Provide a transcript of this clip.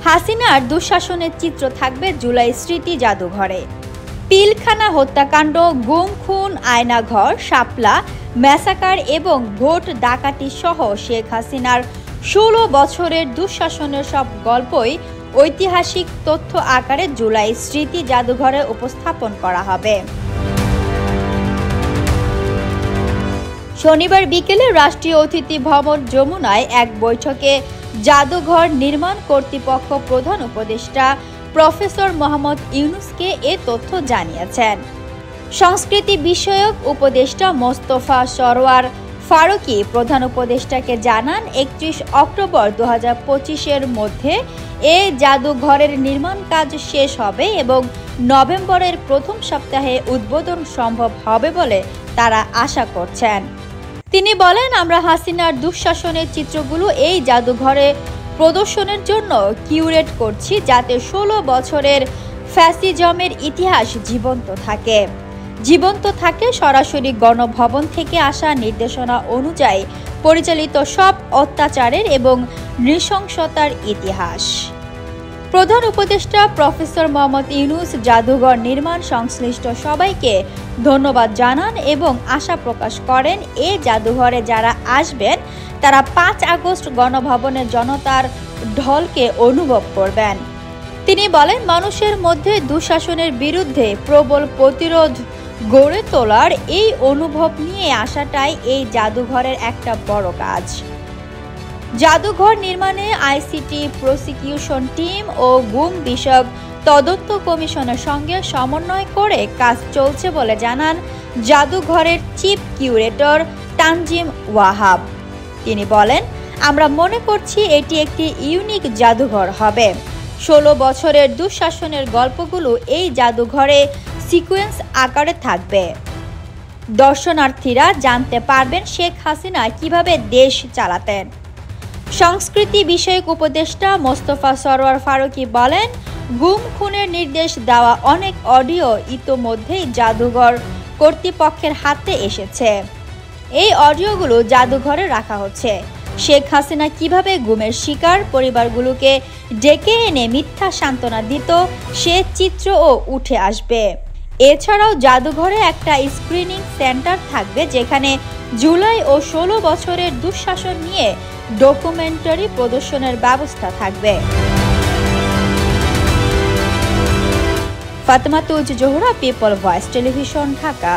হাসিনার দুঃশাসনের চিত্র থাকবে জুলাই স্মৃতি জাদুঘরে। পিলখানা হত্যাকাণ্ড, গুম খুন, আয়নাঘর, শাপলা ম্যাসাকার এবং ভোট ডাকাতি সহ শেখ হাসিনার 16 বছরের দুঃশাসনের সব গল্পই ঐতিহাসিক তথ্য আকারে জুলাই স্মৃতি জাদুঘরে উপস্থাপন করা হবে। শনিবার বিকেলে রাষ্ট্রীয় অতিথি ভবন যমুনায় এক বৈঠকে জাদুঘর নির্মাণ কর্তৃপক্ষ প্রধান উপদেষ্টা প্রফেসর মোহাম্মদ ইউনুসকে এ তথ্য জানিয়েছেন। সংস্কৃতি বিষয়ক উপদেষ্টা মোস্তফা সরওয়ার ফারুকী প্রধান উপদেষ্টাকে জানান, 31 অক্টোবর 2025-এর মধ্যে এ জাদুঘরের নির্মাণ কাজ শেষ হবে এবং নভেম্বরের প্রথম সপ্তাহে উদ্বোধন সম্ভব হবে বলে তারা আশা করছেন। তিনি বলেন, আমরা হাসিনার দুঃশাসনের চিত্রগুলো এই জাদুঘরে প্রদর্শনের জন্য কিউরেট করছি, যাতে 16 বছরের ফ্যাসিজমের ইতিহাস জীবন্ত থাকে। সরাসরি গণভবন থেকে আসা নির্দেশনা অনুযায়ী পরিচালিত সব অত্যাচারের এবং নৃশংসতার ইতিহাস। প্রধান উপদেষ্টা প্রফেসর মোহাম্মদ ইউনুস জাদুঘর নির্মাণ সংশ্লিষ্ট সবাইকে ধন্যবাদ জানান এবং আশা প্রকাশ করেন, এ জাদুঘরে যারা আসবেন তারা 5 আগস্ট গণভবনের জনতার ঢলকে অনুভব করবেন। তিনি বলেন, মানুষের মধ্যে দুঃশাসনের বিরুদ্ধে প্রবল প্রতিরোধ গড়ে তোলার এই অনুভব নিয়ে আসাটাই এই জাদুঘরের একটা বড় কাজ। জাদুঘর নির্মাণে আইসিটি প্রসিকিউশন টিম ও গুম বিষয়ক তদন্ত কমিশনের সঙ্গে সমন্বয় করে কাজ চলছে বলে জানান জাদুঘরের চিফ কিউরেটর তানজিম ওয়াহাব। তিনি বলেন, আমরা মনে করছি এটি একটি ইউনিক জাদুঘর হবে। 16 বছরের দুঃশাসনের গল্পগুলো এই জাদুঘরে সিকোয়েন্স আকারে থাকবে। দর্শনার্থীরা জানতে পারবেন শেখ হাসিনা কিভাবে দেশ চালাতেন। সংস্কৃতি বিষয়ক উপদেষ্টা মোস্তফা সরওয়ার ফারুকী বলেন, গুম খুনের নির্দেশ দেওয়া অনেক অডিও ইতোমধ্যেই জাদুঘর কর্তৃপক্ষের হাতে এসেছে। এই অডিওগুলো জাদুঘরে রাখা হচ্ছে। শেখ হাসিনা কিভাবে গুমের শিকার পরিবারগুলোকে ডেকে এনে মিথ্যা সান্ত্বনা দিত, সে চিত্রও উঠে আসবে। এছাড়াও জাদুঘরে একটা স্ক্রিনিং সেন্টার থাকবে, যেখানে জুলাই ও 16 বছরের দুঃশাসন নিয়ে ডকুমেন্টারি প্রদর্শনের ব্যবস্থা থাকবে। Fatema Tuj Zohra, People Voice Television, Dhaka.